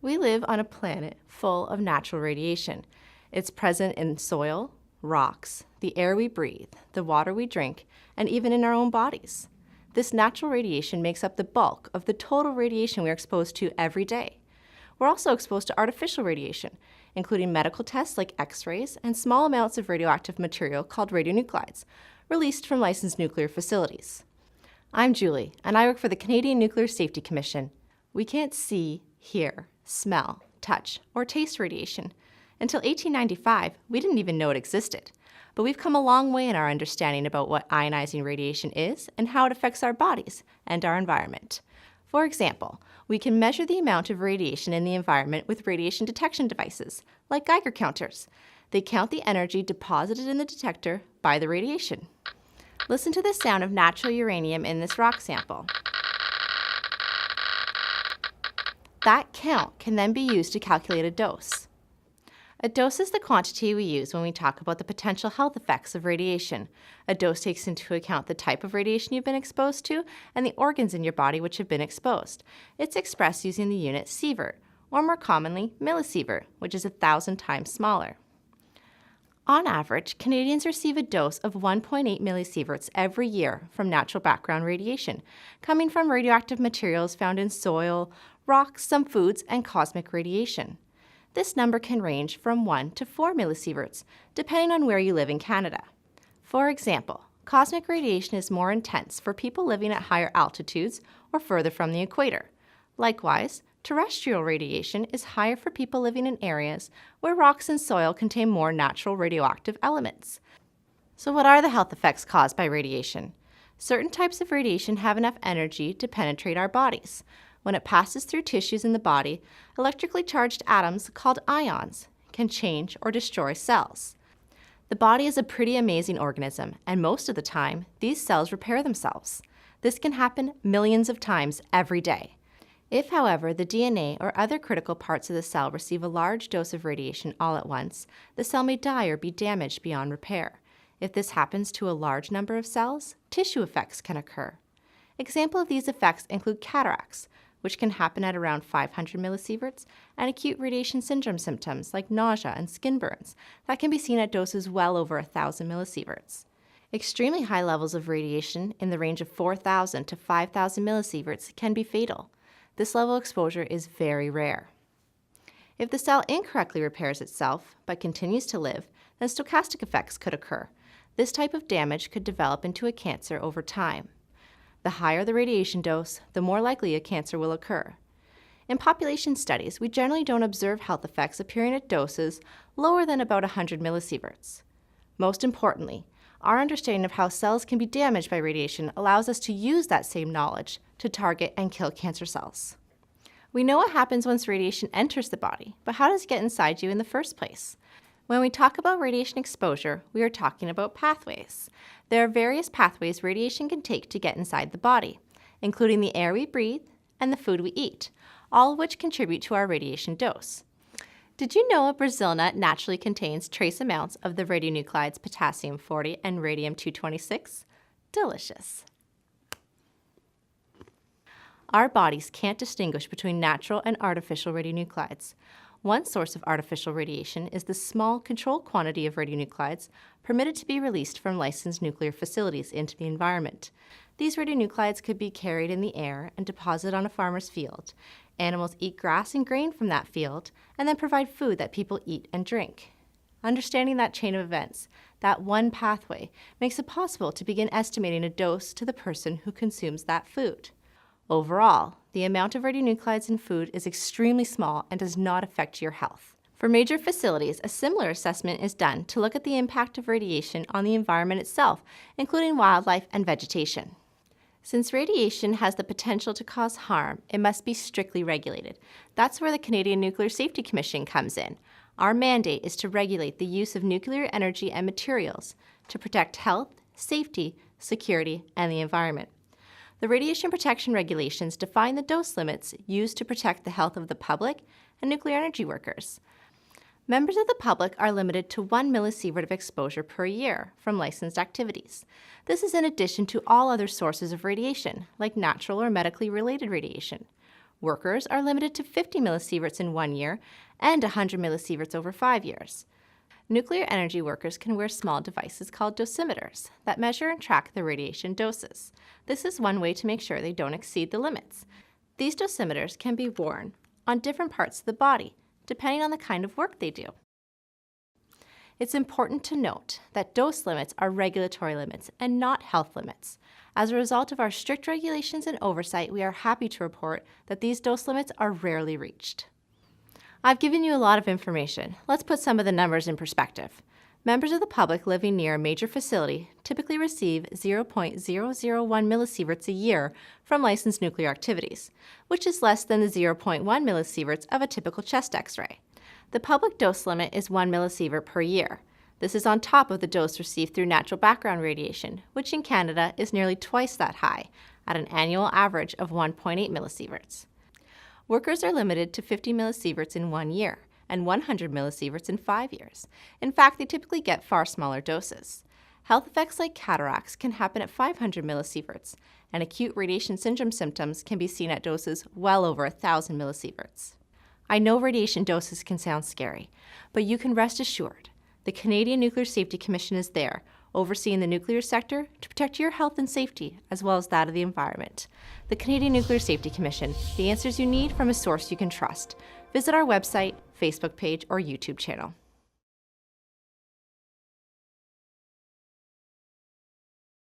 We live on a planet full of natural radiation. It's present in soil, rocks, the air we breathe, the water we drink, and even in our own bodies. This natural radiation makes up the bulk of the total radiation we're exposed to every day. We're also exposed to artificial radiation, including medical tests like X-rays and small amounts of radioactive material called radionuclides, released from licensed nuclear facilities. I'm Julie, and I work for the Canadian Nuclear Safety Commission. We can't see, hear, smell, touch, or taste radiation. Until 1895, we didn't even know it existed. But we've come a long way in our understanding about what ionizing radiation is and how it affects our bodies and our environment. For example, we can measure the amount of radiation in the environment with radiation detection devices, like Geiger counters. They count the energy deposited in the detector by the radiation. Listen to the sound of natural uranium in this rock sample. That count can then be used to calculate a dose. A dose is the quantity we use when we talk about the potential health effects of radiation. A dose takes into account the type of radiation you've been exposed to and the organs in your body which have been exposed. It's expressed using the unit sievert, or more commonly, millisievert, which is 1,000 times smaller. On average, Canadians receive a dose of 1.8 millisieverts every year from natural background radiation, coming from radioactive materials found in soil, rocks, some foods, and cosmic radiation. This number can range from 1 to 4 millisieverts, depending on where you live in Canada. For example, cosmic radiation is more intense for people living at higher altitudes or further from the equator. Likewise, terrestrial radiation is higher for people living in areas where rocks and soil contain more natural radioactive elements. So what are the health effects caused by radiation? Certain types of radiation have enough energy to penetrate our bodies. When it passes through tissues in the body, electrically charged atoms called ions can change or destroy cells. The body is a pretty amazing organism, and most of the time, these cells repair themselves. This can happen millions of times every day. If, however, the DNA or other critical parts of the cell receive a large dose of radiation all at once, the cell may die or be damaged beyond repair. If this happens to a large number of cells, tissue effects can occur. Examples of these effects include cataracts, which can happen at around 500 millisieverts, and acute radiation syndrome symptoms like nausea and skin burns that can be seen at doses well over 1,000 millisieverts. Extremely high levels of radiation in the range of 4,000 to 5,000 millisieverts can be fatal. This level of exposure is very rare. If the cell incorrectly repairs itself but continues to live, then stochastic effects could occur. This type of damage could develop into a cancer over time. The higher the radiation dose, the more likely a cancer will occur. In population studies, we generally don't observe health effects appearing at doses lower than about 100 millisieverts. Most importantly, our understanding of how cells can be damaged by radiation allows us to use that same knowledge to target and kill cancer cells. We know what happens once radiation enters the body, but how does it get inside you in the first place? When we talk about radiation exposure, we are talking about pathways. There are various pathways radiation can take to get inside the body, including the air we breathe and the food we eat, all of which contribute to our radiation dose. Did you know a Brazil nut naturally contains trace amounts of the radionuclides potassium-40 and radium-226? Delicious. Our bodies can't distinguish between natural and artificial radionuclides. One source of artificial radiation is the small, controlled quantity of radionuclides permitted to be released from licensed nuclear facilities into the environment. These radionuclides could be carried in the air and deposited on a farmer's field. Animals eat grass and grain from that field and then provide food that people eat and drink. Understanding that chain of events, that one pathway, makes it possible to begin estimating a dose to the person who consumes that food. Overall, the amount of radionuclides in food is extremely small and does not affect your health. For major facilities, a similar assessment is done to look at the impact of radiation on the environment itself, including wildlife and vegetation. Since radiation has the potential to cause harm, it must be strictly regulated. That's where the Canadian Nuclear Safety Commission comes in. Our mandate is to regulate the use of nuclear energy and materials to protect health, safety, security, and the environment. The radiation protection regulations define the dose limits used to protect the health of the public and nuclear energy workers. Members of the public are limited to 1 millisievert of exposure per year from licensed activities. This is in addition to all other sources of radiation, like natural or medically related radiation. Workers are limited to 50 millisieverts in 1 year and 100 millisieverts over 5 years. Nuclear energy workers can wear small devices called dosimeters that measure and track the radiation doses. This is one way to make sure they don't exceed the limits. These dosimeters can be worn on different parts of the body, depending on the kind of work they do. It's important to note that dose limits are regulatory limits and not health limits. As a result of our strict regulations and oversight, we are happy to report that these dose limits are rarely reached. I've given you a lot of information. Let's put some of the numbers in perspective. Members of the public living near a major facility typically receive 0.001 millisieverts a year from licensed nuclear activities, which is less than the 0.1 millisieverts of a typical chest X-ray. The public dose limit is 1 millisievert per year. This is on top of the dose received through natural background radiation, which in Canada is nearly twice that high, at an annual average of 1.8 millisieverts. Workers are limited to 50 millisieverts in 1 year and 100 millisieverts in 5 years. In fact, they typically get far smaller doses. Health effects like cataracts can happen at 500 millisieverts, and acute radiation syndrome symptoms can be seen at doses well over 1,000 millisieverts. I know radiation doses can sound scary, but you can rest assured the Canadian Nuclear Safety Commission is there, overseeing the nuclear sector to protect your health and safety, as well as that of the environment. The Canadian Nuclear Safety Commission, the answers you need from a source you can trust. Visit our website, Facebook page, or YouTube channel.